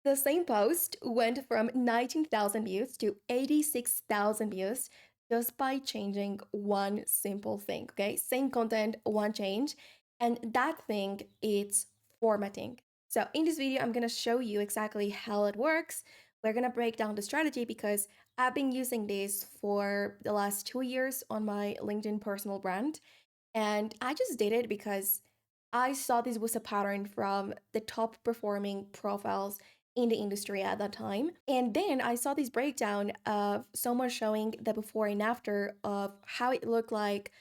The same post went from 19,000 views to 86,000 views just by changing one simple thing, okay? Same content, one change. And that thing, it's formatting. So in this video, I'm gonna show you exactly how it works. We're gonna break down the strategy because I've been using this for the last 2 years on my LinkedIn personal brand. And I just did it because I saw this was a pattern from the top performing profiles in the industry at that time. And then I saw this breakdown of someone showing the before and after of how it looked like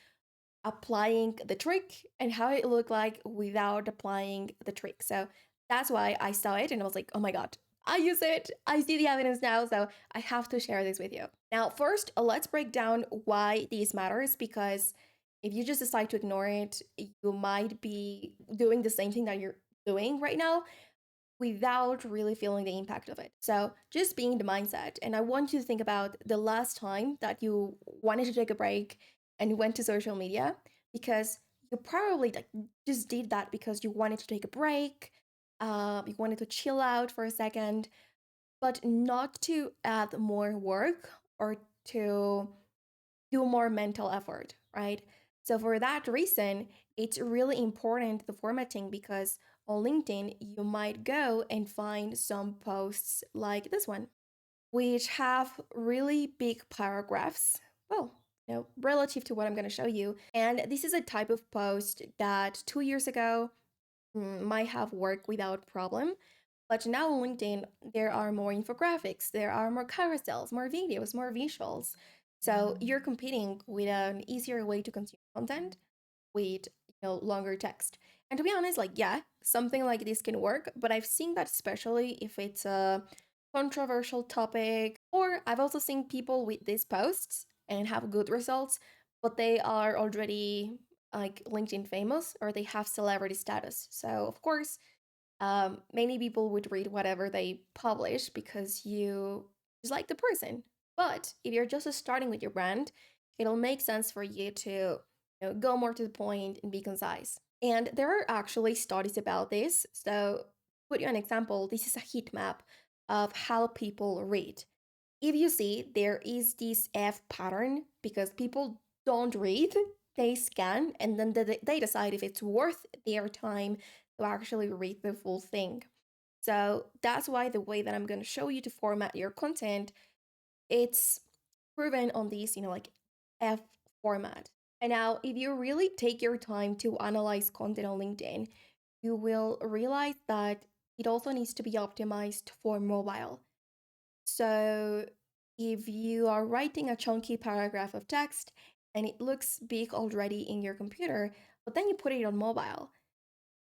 applying the trick and how it looked like without applying the trick. So that's why I saw it and I was like, oh my God, I use it. I see the evidence now. So I have to share this with you. Now, first, let's break down why this matters because if you just decide to ignore it, you might be doing the same thing that you're doing right now without really feeling the impact of it. So, just being the mindset. And I want you to think about the last time that you wanted to take a break and you went to social media because you probably like just did that because you wanted to take a break, you wanted to chill out for a second, but not to add more work or to do more mental effort, right? So for that reason, it's really important the formatting because on LinkedIn, you might go and find some posts like this one, which have really big paragraphs. Well, relative to what I'm going to show you. And this is a type of post that 2 years ago might have worked without problem. But now on LinkedIn, there are more infographics, there are more carousels, more videos, more visuals. So you're competing with an easier way to consume content with longer text. And to be honest, like yeah, something like this can work, but I've seen that especially if it's a controversial topic, or I've also seen people with these posts and have good results, but they are already like LinkedIn famous or they have celebrity status. So of course, many people would read whatever they publish because you just like the person. But if you're just starting with your brand, it'll make sense for you to go more to the point and be concise. And there are actually studies about this. So, put you an example, this is a heat map of how people read. If you see, there is this F pattern because people don't read, they scan, and then they decide if it's worth their time to actually read the full thing. So that's why the way that I'm going to show you to format your content, it's proven on these, like F format. And now, if you really take your time to analyze content on LinkedIn, you will realize that it also needs to be optimized for mobile. So if you are writing a chunky paragraph of text and it looks big already in your computer, but then you put it on mobile,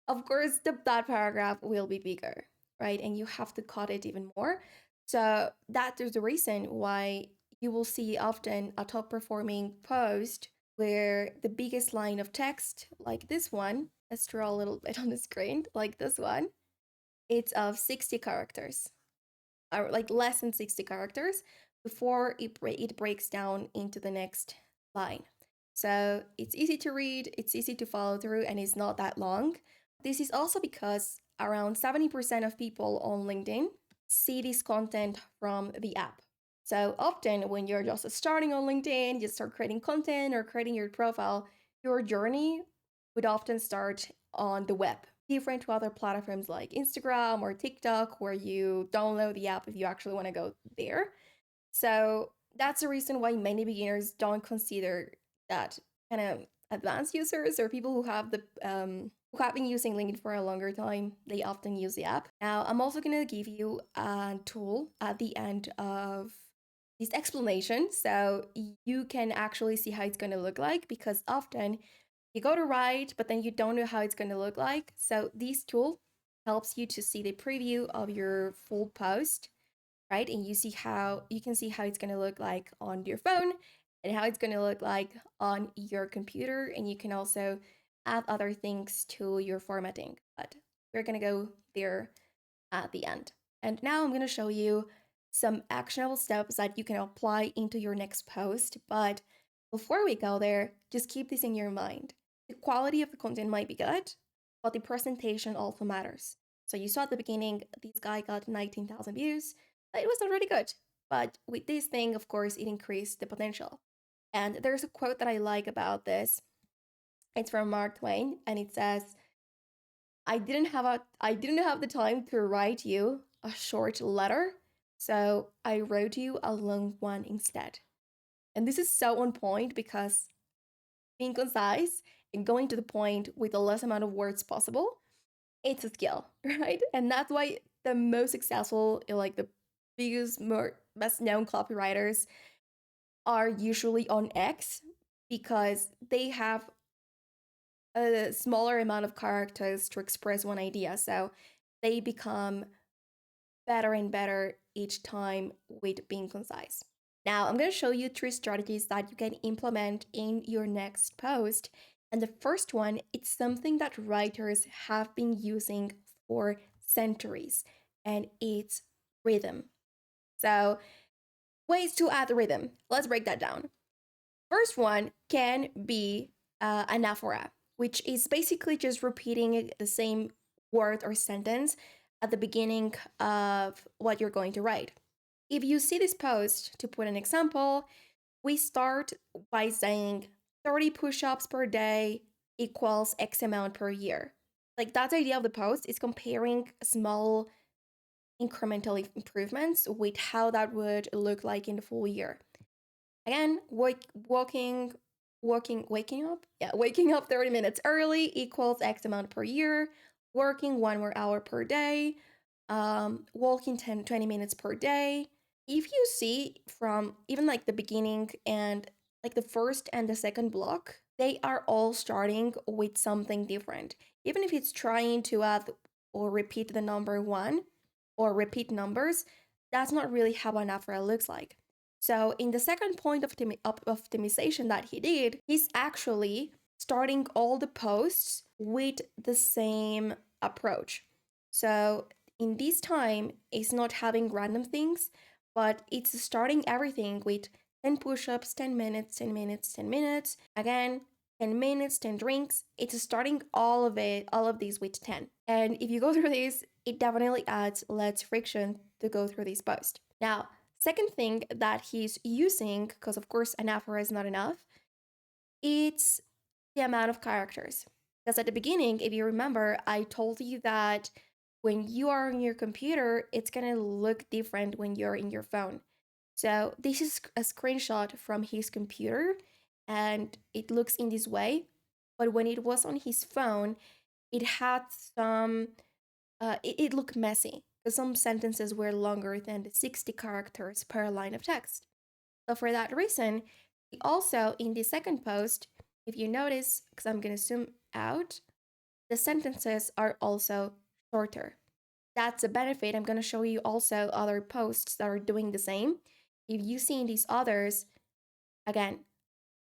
of course, that paragraph will be bigger, right? And you have to cut it even more. So that is the reason why you will see often a top performing post where the biggest line of text, like this one, let's draw a little bit on the screen, like this one, it's of 60 characters, or like less than 60 characters before it breaks down into the next line. So it's easy to read, it's easy to follow through, and it's not that long. This is also because around 70% of people on LinkedIn see this content from the app. So often when you're just starting on LinkedIn, you start creating content or creating your profile, your journey would often start on the web, different to other platforms like Instagram or TikTok, where you download the app if you actually want to go there. So that's the reason why many beginners don't consider that kind of advanced users or people who have who have been using LinkedIn for a longer time. They often use the app. Now, I'm also going to give you a tool at the end of this explanation so you can actually see how it's going to look like, because often you go to write, but then you don't know how it's going to look like. So this tool helps you to see the preview of your full post, right? And you can see how it's going to look like on your phone and how it's going to look like on your computer. And you can also add other things to your formatting, but we're going to go there at the end. And now I'm going to show you some actionable steps that you can apply into your next post. But before we go there, just keep this in your mind. The quality of the content might be good, but the presentation also matters. So you saw at the beginning, this guy got 19,000 views. It was already good. But with this thing, of course, it increased the potential. And there's a quote that I like about this. It's from Mark Twain, and it says, I didn't have the time to write you a short letter, so I wrote you a long one instead. And this is so on point because being concise and going to the point with the less amount of words possible, it's a skill, right? And that's why the most successful, like the biggest, best known copywriters are usually on X because they have a smaller amount of characters to express one idea. So they become better and better each time with being concise. Now, I'm going to show you 3 strategies that you can implement in your next post. And the first one, it's something that writers have been using for centuries, and it's rhythm. So, ways to add rhythm. Let's break that down. First one can be anaphora, which is basically just repeating the same word or sentence at the beginning of what you're going to write. If you see this post, to put an example, we start by saying 30 push ups per day equals X amount per year. Like, that's the idea of the post is comparing small incremental improvements with how that would look like in the full year. Again, waking up. Yeah, waking up 30 minutes early equals X amount per year. Working 1 more hour per day. Walking 20 minutes per day. If you see from even like the beginning and like the first and the second block, they are all starting with something different. Even if it's trying to add or repeat the number 1 or repeat numbers, that's not really how an anaphora looks like. So in the second point of optimization that he did, he's actually starting all the posts with the same approach. So in this time, it's not having random things, but it's starting everything with 10 push-ups, 10 minutes, 10 minutes, 10 minutes. Again, 10 minutes, 10 drinks. It's starting all of these with 10. And if you go through this, it definitely adds less friction to go through this post. Now, second thing that he's using, because of course anaphora is not enough, it's the amount of characters. Because at the beginning, if you remember, I told you that when you are on your computer, it's gonna look different when you're in your phone. So this is a screenshot from his computer and it looks in this way. But when it was on his phone, it had some, it looked messy because some sentences were longer than the 60 characters per line of text. So for that reason, he also in the second post, if you notice, because I'm going to zoom out, the sentences are also shorter. That's a benefit. I'm going to show you also other posts that are doing the same. If you see in these others, again,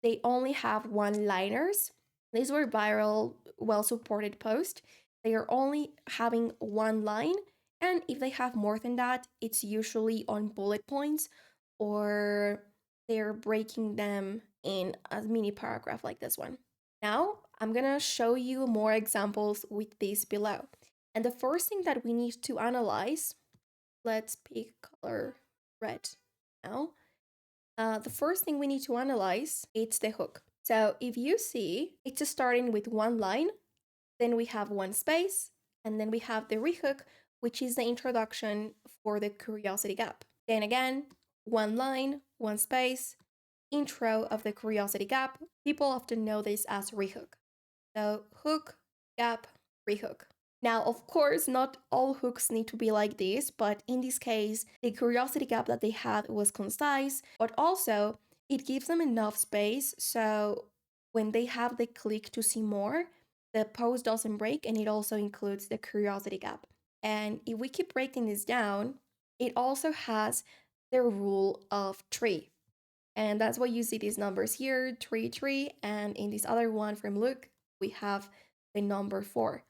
they only have one-liners. These were viral, well-supported posts. They are only having one line, and if they have more than that, it's usually on bullet points or they're breaking them in a mini paragraph like this one. Now, I'm gonna show you more examples with this below. And the first thing that we need to analyze, let's pick color red now. The first thing we need to analyze, it's the hook. So if you see, it's starting with one line, then we have one space, and then we have the rehook, which is the introduction for the curiosity gap. Then again, one line, one space, intro of the curiosity gap. People often know this as rehook. So hook, gap, rehook. Now, of course, not all hooks need to be like this, but in this case, the curiosity gap that they had was concise, but also it gives them enough space so when they have the click to see more, the post doesn't break, and it also includes the curiosity gap. And if we keep breaking this down, it also has the rule of 3. And that's why you see these numbers here, 3, 3, and in this other one from Luke, we have the number 4.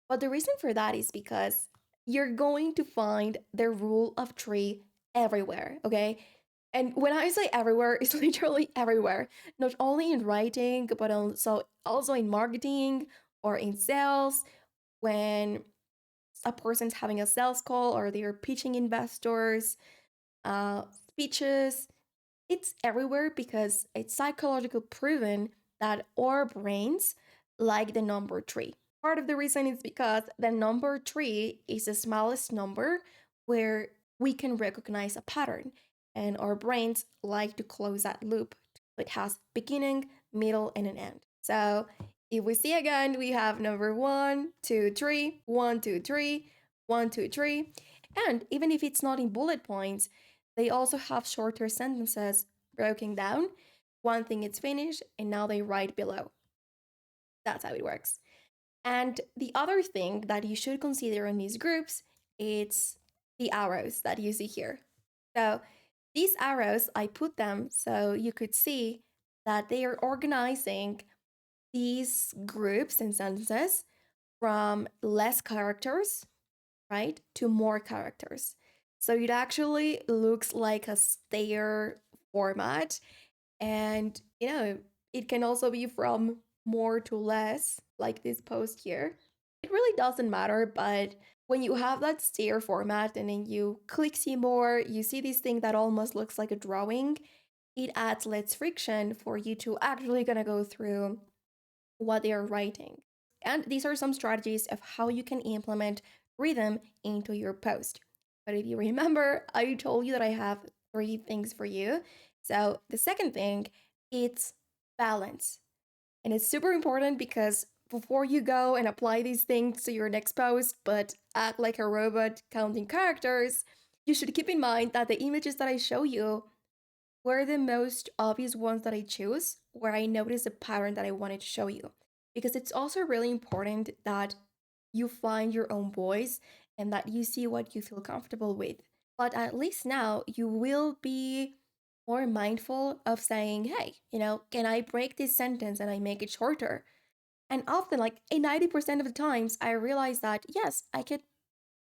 But the reason for that is because you're going to find the rule of 3 everywhere, okay? And when I say everywhere, it's literally everywhere, not only in writing, but also in marketing or in sales. When a person's having a sales call or they're pitching investors, speeches. It's everywhere because it's psychological proven that our brains like the number three. Part of the reason is because the number three is the smallest number where we can recognize a pattern, and our brains like to close that loop. It has beginning, middle, and an end. So if we see again, we have number 1, 2, 3, 1, 2, 3, 1, 2, 3. And even if it's not in bullet points, they also have shorter sentences broken down. One thing is finished, and now they write below. That's how it works. And the other thing that you should consider in these groups, it's the arrows that you see here. So these arrows, I put them so you could see that they are organizing these groups and sentences from less characters, right, to more characters. So it actually looks like a stair format. And, it can also be from more to less, like this post here. It really doesn't matter, but when you have that stair format and then you click see more, you see this thing that almost looks like a drawing, it adds less friction for you to actually gonna go through what they are writing. And these are some strategies of how you can implement rhythm into your post. But if you remember, I told you that I have 3 things for you. So the second thing, it's balance. And it's super important because before you go and apply these things to your next post, but act like a robot counting characters, you should keep in mind that the images that I show you were the most obvious ones that I choose, where I noticed a pattern that I wanted to show you. Because it's also really important that you find your own voice and that you see what you feel comfortable with. But at least now you will be more mindful of saying, hey, can I break this sentence and I make it shorter? And often, like 90% of the times, I realize that yes, I could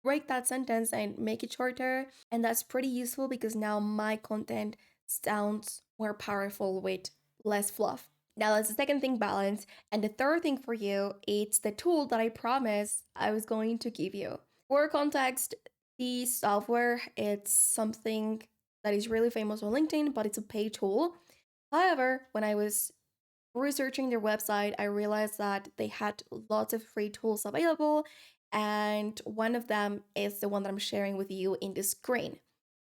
break that sentence and make it shorter. And that's pretty useful because now my content sounds more powerful with less fluff. Now that's the second thing, balance. And the third thing for you, it's the tool that I promised I was going to give you. For context, the software, it's something that is really famous on LinkedIn, but it's a paid tool. However, when I was researching their website, I realized that they had lots of free tools available, and one of them is the one that I'm sharing with you in the screen.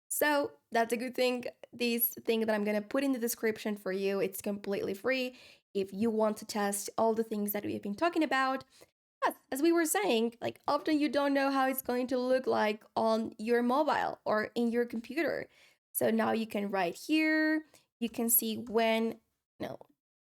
So that's a good thing. This thing that I'm gonna put in the description for you, it's completely free if you want to test all the things that we've been talking about. But as we were saying, like often you don't know how it's going to look like on your mobile or in your computer. So now you can write here, you can see when,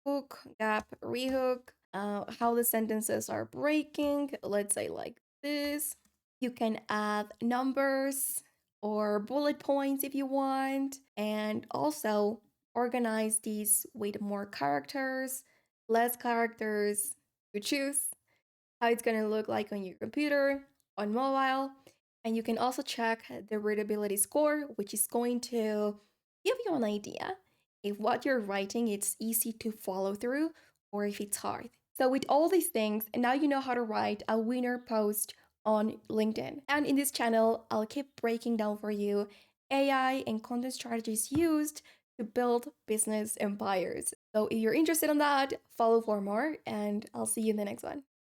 hook, gap, rehook, how the sentences are breaking. Let's say like this. You can add numbers or bullet points if you want, and also organize these with more characters, less characters. You choose how it's going to look like on your computer, on mobile. And you can also check the readability score, which is going to give you an idea if what you're writing it's easy to follow through or if it's hard. So with all these things, now you know how to write a winner post on LinkedIn. And in this channel, I'll keep breaking down for you AI and content strategies used to build business empires. So if you're interested in that, follow for more, and I'll see you in the next one.